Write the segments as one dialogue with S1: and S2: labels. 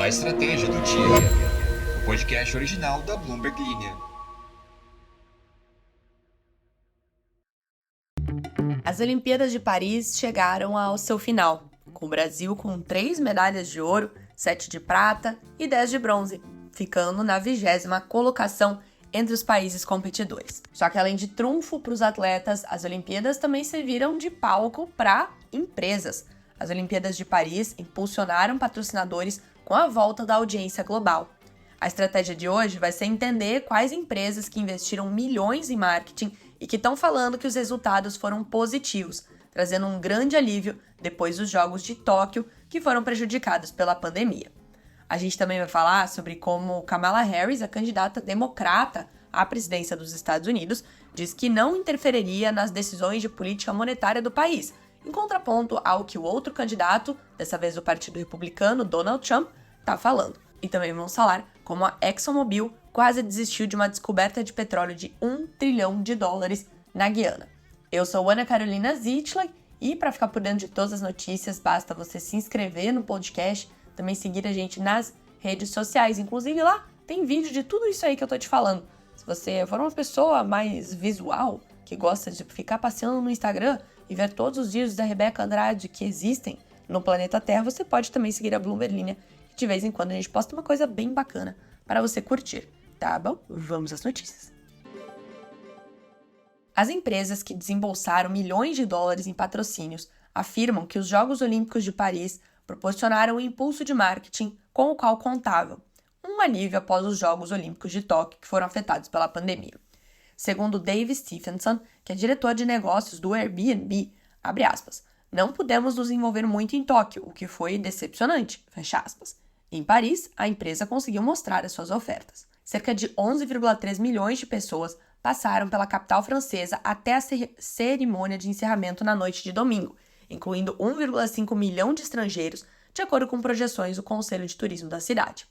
S1: A Estratégia do Dia, o podcast original da Bloomberg Linha.
S2: As Olimpíadas de Paris chegaram ao seu final, com o Brasil com 3 medalhas de ouro, 7 de prata e 10 de bronze, ficando na 20ª colocação entre os países competidores. Só que além de trunfo para os atletas, as Olimpíadas também serviram de palco para empresas. As Olimpíadas de Paris impulsionaram patrocinadores com a volta da audiência global. A estratégia de hoje vai ser entender quais empresas que investiram milhões em marketing e que estão falando que os resultados foram positivos, trazendo um grande alívio depois dos Jogos de Tóquio, que foram prejudicados pela pandemia. A gente também vai falar sobre como Kamala Harris, a candidata democrata à presidência dos Estados Unidos, diz que não interferiria nas decisões de política monetária do país, em contraponto ao que o outro candidato, dessa vez do Partido Republicano, Donald Trump, está falando. E também vamos falar como a ExxonMobil quase desistiu de uma descoberta de petróleo de $1 trilhão na Guiana. Eu sou Ana Carolina Zitlag e para ficar por dentro de todas as notícias, basta você se inscrever no podcast, também seguir a gente nas redes sociais. Inclusive lá tem vídeo de tudo isso aí que eu tô te falando. Se você for uma pessoa mais visual, que gosta de ficar passeando no Instagram e ver todos os vídeos da Rebeca Andrade que existem no planeta Terra, você pode também seguir a Bloomberg Linha, que de vez em quando a gente posta uma coisa bem bacana para você curtir, tá bom? Vamos às notícias. As empresas que desembolsaram milhões de dólares em patrocínios afirmam que os Jogos Olímpicos de Paris proporcionaram um impulso de marketing com o qual contavam, um alívio após os Jogos Olímpicos de Tóquio que foram afetados pela pandemia. Segundo Dave Stephenson, que é diretor de negócios do Airbnb, abre aspas, não pudemos nos envolver muito em Tóquio, o que foi decepcionante, fecha aspas. Em Paris, a empresa conseguiu mostrar as suas ofertas. Cerca de 11,3 milhões de pessoas passaram pela capital francesa até a cerimônia de encerramento na noite de domingo, incluindo 1,5 milhão de estrangeiros, de acordo com projeções do Conselho de Turismo da cidade.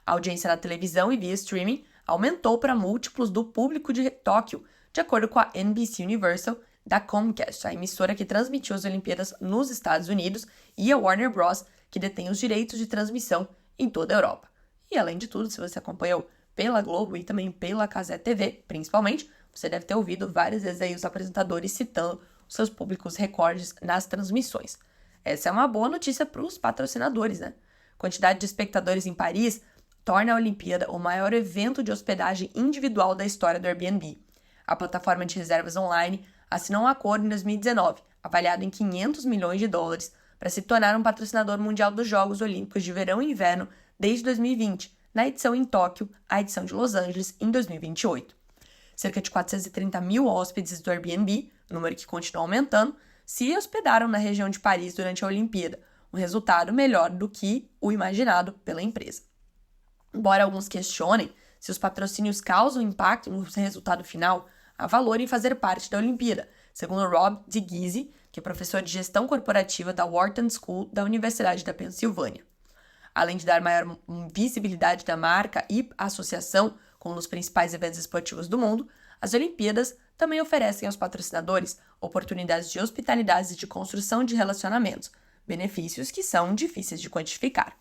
S2: A audiência na televisão e via streaming aumentou para múltiplos do público de Tóquio, de acordo com a NBC Universal da Comcast, a emissora que transmitiu as Olimpíadas nos Estados Unidos, e a Warner Bros., que detém os direitos de transmissão em toda a Europa. E além de tudo, se você acompanhou pela Globo e também pela Cazé TV, principalmente, você deve ter ouvido várias vezes aí os apresentadores citando os seus públicos recordes nas transmissões. Essa é uma boa notícia para os patrocinadores, né? A quantidade de espectadores em Paris torna a Olimpíada o maior evento de hospedagem individual da história do Airbnb. A plataforma de reservas online assinou um acordo em 2019, avaliado em $500 milhões, para se tornar um patrocinador mundial dos Jogos Olímpicos de Verão e Inverno desde 2020, na edição em Tóquio, a edição de Los Angeles em 2028. Cerca de 430 mil hóspedes do Airbnb, número que continua aumentando, se hospedaram na região de Paris durante a Olimpíada, um resultado melhor do que o imaginado pela empresa. Embora alguns questionem se os patrocínios causam impacto no resultado final, há valor em fazer parte da Olimpíada, segundo Rob DeGizzi, que é professor de gestão corporativa da Wharton School da Universidade da Pensilvânia. Além de dar maior visibilidade da marca e associação com um dos principais eventos esportivos do mundo, as Olimpíadas também oferecem aos patrocinadores oportunidades de hospitalidade e de construção de relacionamentos, benefícios que são difíceis de quantificar.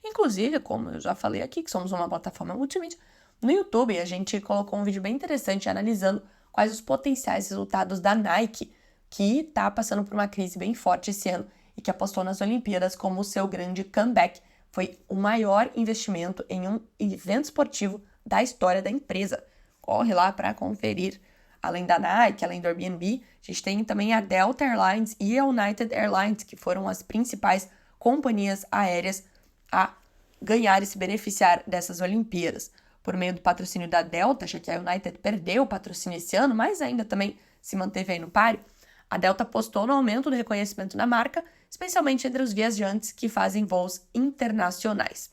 S2: Inclusive, como eu já falei aqui, que somos uma plataforma multimídia, no YouTube a gente colocou um vídeo bem interessante analisando quais os potenciais resultados da Nike, que está passando por uma crise bem forte esse ano e que apostou nas Olimpíadas como o seu grande comeback. Foi o maior investimento em um evento esportivo da história da empresa. Corre lá para conferir. Além da Nike, além do Airbnb, a gente tem também a Delta Airlines e a United Airlines, que foram as principais companhias aéreas a ganhar e se beneficiar dessas Olimpíadas. Por meio do patrocínio da Delta, já que a United perdeu o patrocínio esse ano, mas ainda também se manteve aí no páreo, a Delta apostou no aumento do reconhecimento da marca, especialmente entre os viajantes que fazem voos internacionais.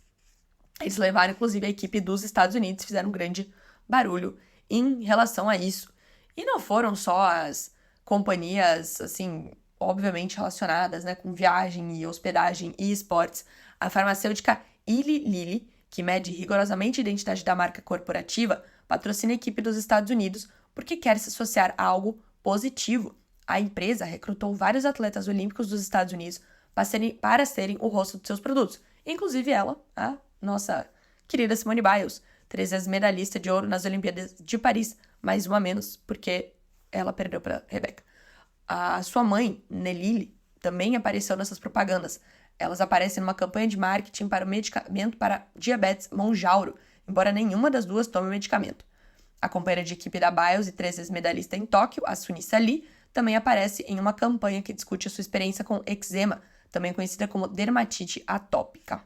S2: Eles levaram, inclusive, a equipe dos Estados Unidos, fizeram um grande barulho em relação a isso. E não foram só as companhias, assim, obviamente relacionadas, né, com viagem e hospedagem e esportes. A farmacêutica Eli Lilly, que mede rigorosamente a identidade da marca corporativa, patrocina a equipe dos Estados Unidos porque quer se associar a algo positivo. A empresa recrutou vários atletas olímpicos dos Estados Unidos para serem o rosto de seus produtos, inclusive ela, a nossa querida Simone Biles, 3 vezes medalhista de ouro nas Olimpíadas de Paris, mais uma menos, porque ela perdeu para Rebeca. A sua mãe, Nelly, também apareceu nessas propagandas. Elas aparecem numa campanha de marketing para o medicamento para diabetes Mounjaro, embora nenhuma das duas tome o medicamento. A companheira de equipe da Biles e 3 vezes medalhista em Tóquio, a Sunisa Lee, também aparece em uma campanha que discute a sua experiência com eczema, também conhecida como dermatite atópica.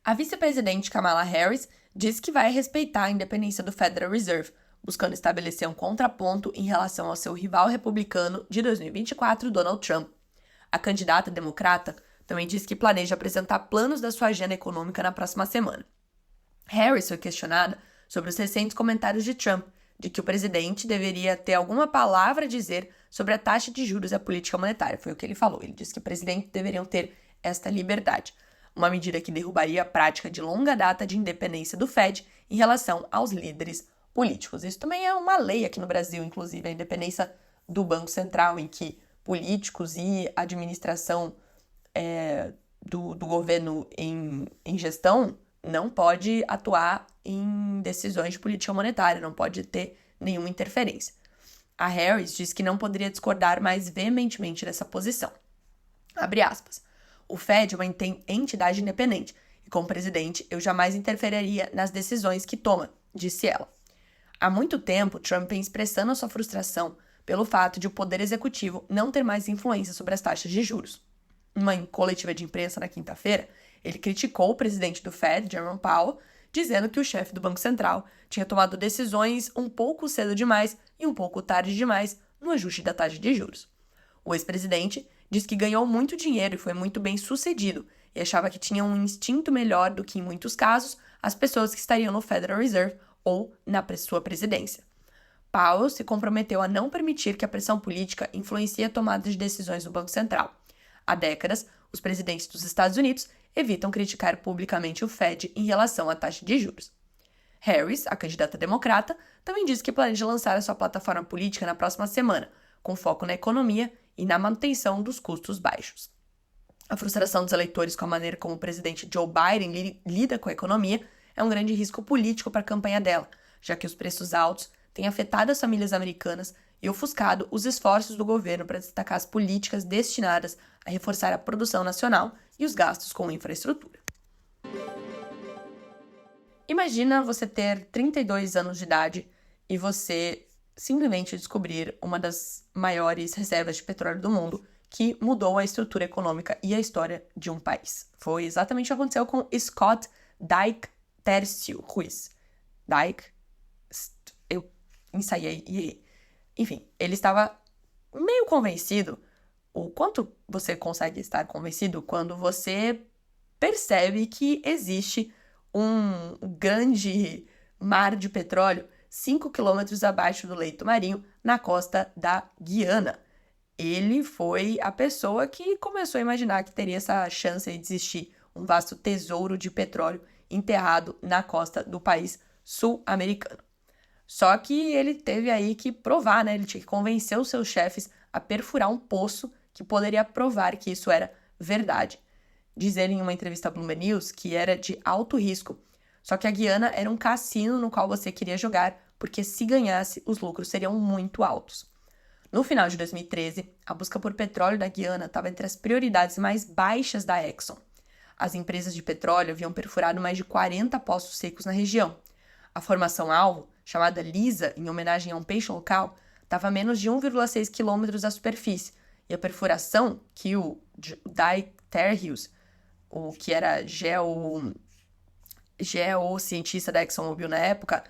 S2: A vice-presidente Kamala Harris diz que vai respeitar a independência do Federal Reserve, buscando estabelecer um contraponto em relação ao seu rival republicano de 2024, Donald Trump. A candidata democrata também diz que planeja apresentar planos da sua agenda econômica na próxima semana. Harris foi questionada sobre os recentes comentários de Trump, de que o presidente deveria ter alguma palavra a dizer sobre a taxa de juros e a política monetária. Foi o que ele falou. Ele disse que o presidente deveriam ter esta liberdade, uma medida que derrubaria a prática de longa data de independência do Fed em relação aos líderes políticos. Isso também é uma lei aqui no Brasil, inclusive, a independência do Banco Central, em que políticos e administração do governo em gestão não pode atuar em decisões de política monetária, não pode ter nenhuma interferência. A Harris diz que não poderia discordar mais veementemente dessa posição. Abre aspas. O Fed é uma entidade independente e, como presidente, eu jamais interferiria nas decisões que toma, disse ela. Há muito tempo, Trump vem expressando a sua frustração pelo fato de o poder executivo não ter mais influência sobre as taxas de juros. Em uma coletiva de imprensa na quinta-feira, ele criticou o presidente do Fed, Jerome Powell, dizendo que o chefe do Banco Central tinha tomado decisões um pouco cedo demais e um pouco tarde demais no ajuste da taxa de juros. O ex-presidente diz que ganhou muito dinheiro e foi muito bem sucedido e achava que tinha um instinto melhor do que, em muitos casos, as pessoas que estariam no Federal Reserve ou na sua presidência. Powell se comprometeu a não permitir que a pressão política influencie a tomada de decisões do Banco Central. Há décadas, os presidentes dos Estados Unidos evitam criticar publicamente o Fed em relação à taxa de juros. Harris, a candidata democrata, também disse que planeja lançar a sua plataforma política na próxima semana, com foco na economia e na manutenção dos custos baixos. A frustração dos eleitores com a maneira como o presidente Joe Biden lida com a economia é um grande risco político para a campanha dela, já que os preços altos têm afetado as famílias americanas e ofuscado os esforços do governo para destacar as políticas destinadas a reforçar a produção nacional e os gastos com infraestrutura. Imagina você ter 32 anos de idade e você simplesmente descobrir uma das maiores reservas de petróleo do mundo que mudou a estrutura econômica e a história de um país. Foi exatamente o que aconteceu com Scott Dyke Tercio Ruiz. Dyke, eu ensaiei e errei. Enfim, ele estava meio convencido. O quanto você consegue estar convencido quando você percebe que existe um grande mar de petróleo 5 quilômetros abaixo do leito marinho, na costa da Guiana. Ele foi a pessoa que começou a imaginar que teria essa chance de existir um vasto tesouro de petróleo enterrado na costa do país sul-americano. Só que ele teve aí que provar, né? Ele tinha que convencer os seus chefes a perfurar um poço que poderia provar que isso era verdade. Diz ele em uma entrevista à Bloomberg News que era de alto risco. Só que a Guiana era um cassino no qual você queria jogar, porque se ganhasse, os lucros seriam muito altos. No final de 2013, a busca por petróleo da Guiana estava entre as prioridades mais baixas da Exxon. As empresas de petróleo haviam perfurado mais de 40 poços secos na região. A formação-alvo, chamada Lisa, em homenagem a um peixe local, estava a menos de 1,6 quilômetros da superfície, e a perfuração que o Dyke Terhills, o que era geocientista da ExxonMobil na época,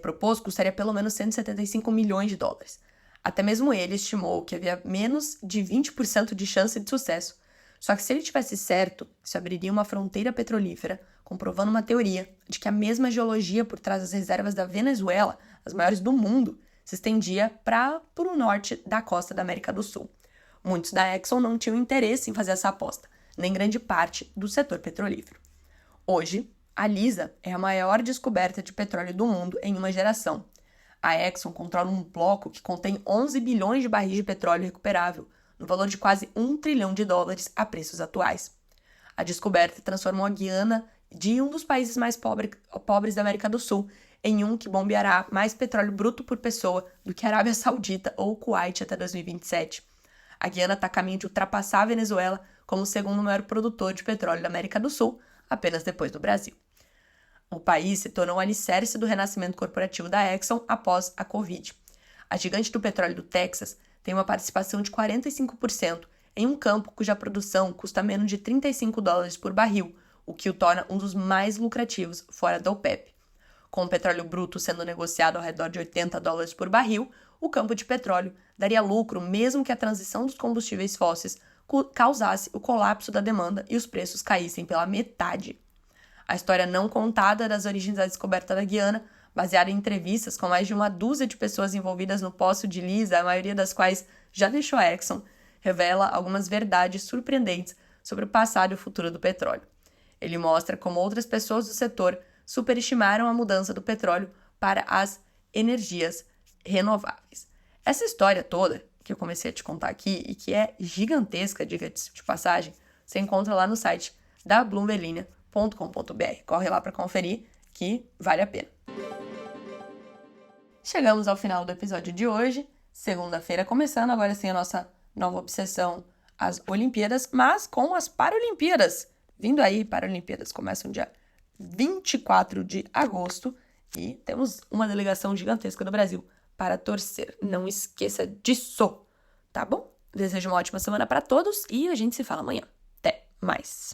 S2: propôs, custaria pelo menos 175 milhões de dólares. Até mesmo ele estimou que havia menos de 20% de chance de sucesso. Só que se ele tivesse certo, isso abriria uma fronteira petrolífera, comprovando uma teoria de que a mesma geologia por trás das reservas da Venezuela, as maiores do mundo, se estendia para o norte da costa da América do Sul. Muitos da Exxon não tinham interesse em fazer essa aposta, nem grande parte do setor petrolífero. Hoje, a Lisa é a maior descoberta de petróleo do mundo em uma geração. A Exxon controla um bloco que contém 11 bilhões de barris de petróleo recuperável, no valor de quase $1 trilhão a preços atuais. A descoberta transformou a Guiana de um dos países mais pobres da América do Sul em um que bombeará mais petróleo bruto por pessoa do que a Arábia Saudita ou o Kuwait até 2027. A Guiana está a caminho de ultrapassar a Venezuela como o segundo maior produtor de petróleo da América do Sul, apenas depois do Brasil. O país se tornou o alicerce do renascimento corporativo da Exxon após a Covid. A gigante do petróleo do Texas tem uma participação de 45% em um campo cuja produção custa menos de $35 por barril, o que o torna um dos mais lucrativos fora da OPEP. Com o petróleo bruto sendo negociado ao redor de $80 por barril, o campo de petróleo daria lucro mesmo que a transição dos combustíveis fósseis causasse o colapso da demanda e os preços caíssem pela metade. A história não contada das origens da descoberta da Guiana, baseada em entrevistas com mais de uma dúzia de pessoas envolvidas no poço de Liza, a maioria das quais já deixou a Exxon, revela algumas verdades surpreendentes sobre o passado e o futuro do petróleo. Ele mostra como outras pessoas do setor superestimaram a mudança do petróleo para as energias renováveis. Essa história toda, que eu comecei a te contar aqui, e que é gigantesca, diga-se de passagem, você encontra lá no site da bloomberlinia.com.br. Corre lá para conferir, que vale a pena. Chegamos ao final do episódio de hoje, segunda-feira começando, agora sim a nossa nova obsessão, as Olimpíadas, mas com as Paralimpíadas. Vindo aí, Paralimpíadas começam dia 24 de agosto e temos uma delegação gigantesca do Brasil para torcer. Não esqueça disso, tá bom? Desejo uma ótima semana para todos e a gente se fala amanhã. Até mais!